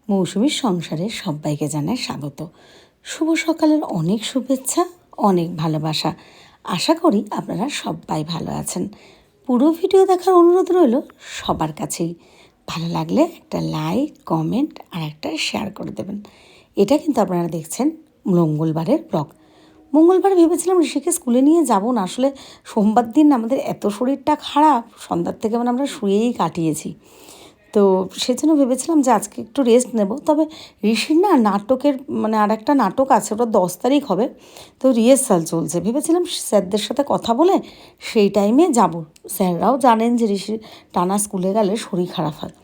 মৌসুমীর সংসারে সবাইকে জানায় স্বাগত। শুভ সকালের অনেক শুভেচ্ছা, অনেক ভালোবাসা। আশা করি আপনারা সবাই ভালো আছেন। পুরো ভিডিও দেখার অনুরোধ রইল সবার কাছেই। ভালো লাগলে একটা লাইক, কমেন্ট আর একটা শেয়ার করে দেবেন। এটা কিন্তু আপনারা দেখছেন মঙ্গলবারের ব্লগ। মঙ্গলবার ভেবেছিলাম ঋষিকে স্কুলে নিয়ে যাব না, আসলে সোমবার দিন আমাদের এত শরীরটা খারাপ, সন্ধ্যার থেকে আমরা শুয়েই কাটিয়েছি। তো সেজন্য ভেবেছিলাম যে আজকে একটু রেস্ট নেব। তবে ঋষির না নাটকের আর একটা নাটক আছে, ওটা 10 তারিখ হবে। তো রিহার্সাল চলছে, ভেবেছিলাম স্যারদের সাথে কথা বলে সেই টাইমে যাব। স্যাররাও জানেন যে ঋষির টানা স্কুলে গেলে শরীর খারাপ হয়।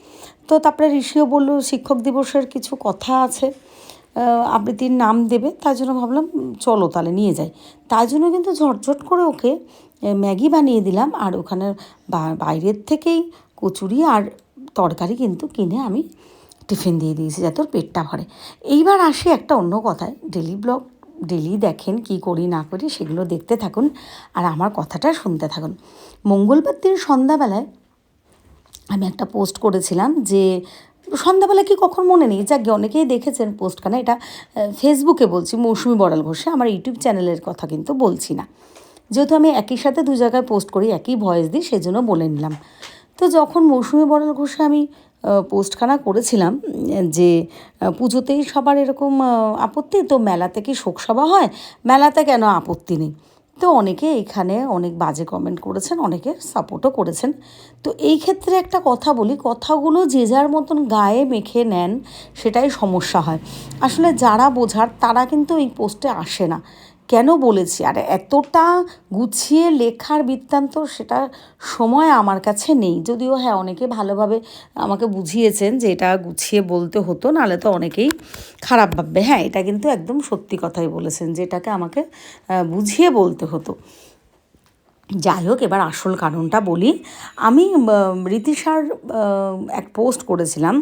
তো তারপরে ঋষিও বললো শিক্ষক দিবসের কিছু কথা আছে, আবৃত্তির নাম দেবে, তাই জন্য ভাবলাম চলো তাহলে নিয়ে যাই। তাই জন্য কিন্তু ঝটঝট করে ওকে ম্যাগি বানিয়ে দিলাম, আর ওখানে বাইরের থেকেই কচুরি আর তরকারি কিন্তু কিনে আমি টিফিন দিয়ে দিয়েছি যাতে ওর পেটটা ভরে। এইবার আসি একটা অন্য কথায়, ডেলি ব্লগ ডেলি দেখেন কি করি না করি সেগুলো দেখতে থাকুন আর আমার কথাটা শুনতে থাকুন। মঙ্গলবার দিন সন্ধ্যাবেলায় আমি একটা পোস্ট করেছিলাম, যে সন্ধ্যাবেলা কি কখন মনে নেই, যাকে অনেকেই দেখেছেন পোস্টখানা, এটা ফেসবুকে বলছি, মৌসুমী বড়াল ঘোষে, আমার ইউটিউব চ্যানেলের কথা কিন্তু বলছি না। যেহেতু আমি একই সাথে দু জায়গায় পোস্ট করি, একই ভয়েস দিই, সেজন্য বলে নিলাম। তো যখন মৌসুমী বড়াল ঘোষে আমি পোস্টখানা করেছিলাম যে পুজোতেই সবার এরকম আপত্তি, তো মেলাতে কি শোকসভা হয়, মেলাতে কেন আপত্তি নেই। তো অনেকে এখানে অনেক বাজে কমেন্ট করেছেন, অনেকে সাপোর্টও করেছেন। তো এই ক্ষেত্রে একটা কথা বলি, কথাগুলো যে যার মতন গায়ে মেখে নেন, সেটাই সমস্যা হয়। আসলে যারা বোঝার তারা কিন্তু এই পোস্টে আসে না। কেন বলেছি, আর এতটা গুছিয়ে লেখার বৃত্তান্ত সেটা সময় আমার কাছে নেই। যদিও হ্যাঁ, অনেকে ভালোভাবে আমাকে বুঝিয়েছেন যে এটা গুছিয়ে বলতে হতো, নাহলে তো অনেকেই খারাপ ভাববে। হ্যাঁ, এটা কিন্তু একদম সত্যি কথাই বলেছেন যে এটাকে আমাকে বুঝিয়ে বলতে হতো। যাই হোক, এবার আসল কারণটা বলি। আমি রীতিশার এক পোস্ট করেছিলাম,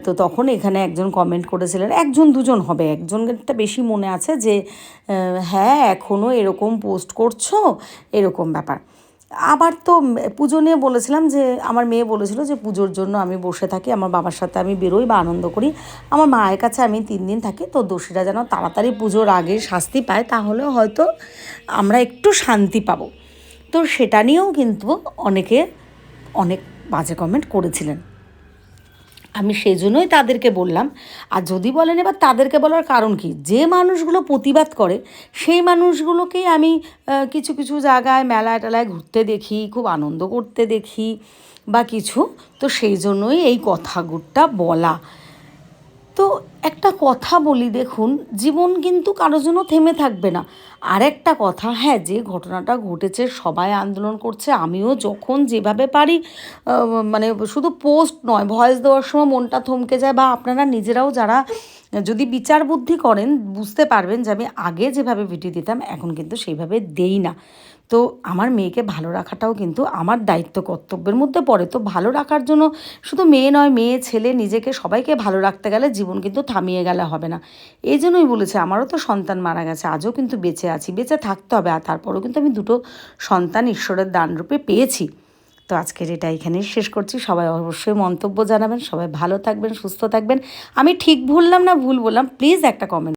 তো তখন এখানে একজন কমেন্ট করেছিলেন, একজন দুজন হবে, একজনটা বেশি মনে আছে, যে হ্যাঁ এখনও এরকম পোস্ট করছো, এরকম ব্যাপার। আবার তো পুজো নিয়ে বলেছিলাম, যে আমার মেয়ে বলেছিল যে পুজোর জন্য আমি বসে থাকি, আমার বাবার সাথে আমি বেরোই বা আনন্দ করি, আমার মায়ের কাছে আমি 3 দিন থাকি, তো দোষীরা যেন তাড়াতাড়ি পুজোর আগে শাস্তি পায়, তাহলে হয়তো আমরা একটু শান্তি পাবো। তো সেটা নিয়েও কিন্তু অনেকে অনেক বাজে কমেন্ট করেছিলেন। আমি সেই জন্যই তাদেরকে বললাম। আর যদি বলেন এবার তাদেরকে বলার কারণ কি, যে মানুষগুলো প্রতিবাদ করে সেই মানুষগুলোকেই আমি কিছু কিছু জায়গায় মেলায় টেলায় ঘুরতে দেখি, খুব আনন্দ করতে দেখি বা কিছু। তো সেই জন্যই এই কথাগুলোটা বলা। তো একটা কথা বলি, দেখুন, জীবন কিন্তু কারোর জন্য থেমে থাকবে না। আর একটা কথা, হ্যাঁ, যে ঘটনাটা ঘটেছে সবাই আন্দোলন করছে, আমিও যখন যেভাবে পারি, শুধু পোস্ট নয়, ভয়েস দেওয়ার সময় মনটা থমকে যায়, বা আপনারা নিজেরাও যারা যদি বিচার বুদ্ধি করেন বুঝতে পারবেন যে আমি আগে যেভাবে ভিডিও দিতাম এখন কিন্তু সেইভাবে দেই না। তো আমার মেয়েকে ভালো রাখাটাও কিন্তু আমার দায়িত্ব, কর্তব্যের মধ্যে পড়ে। তো ভালো রাখার জন্য শুধু মেয়ে নয়, মেয়ে ছেলে নিজেকে সবাইকে ভালো রাখতে গেলে জীবন কিন্তু থামিয়ে গেলে হবে না। এই জন্যই বলেছে, আমারও তো সন্তান মারা গেছে, আজও কিন্তু বেঁচে আছি, বেঁচে থাকতে হবে, আর তারপরেও কিন্তু আমি 2টো সন্তান ঈশ্বরের দানরূপে পেয়েছি। তো আজকের এটা এখানেই শেষ করছি। সবাই অবশ্যই মন্তব্য জানাবেন, সবাই ভালো থাকবেন, সুস্থ থাকবেন। আমি ঠিক বললাম না ভুল বললাম, প্লিজ একটা কমেন্ট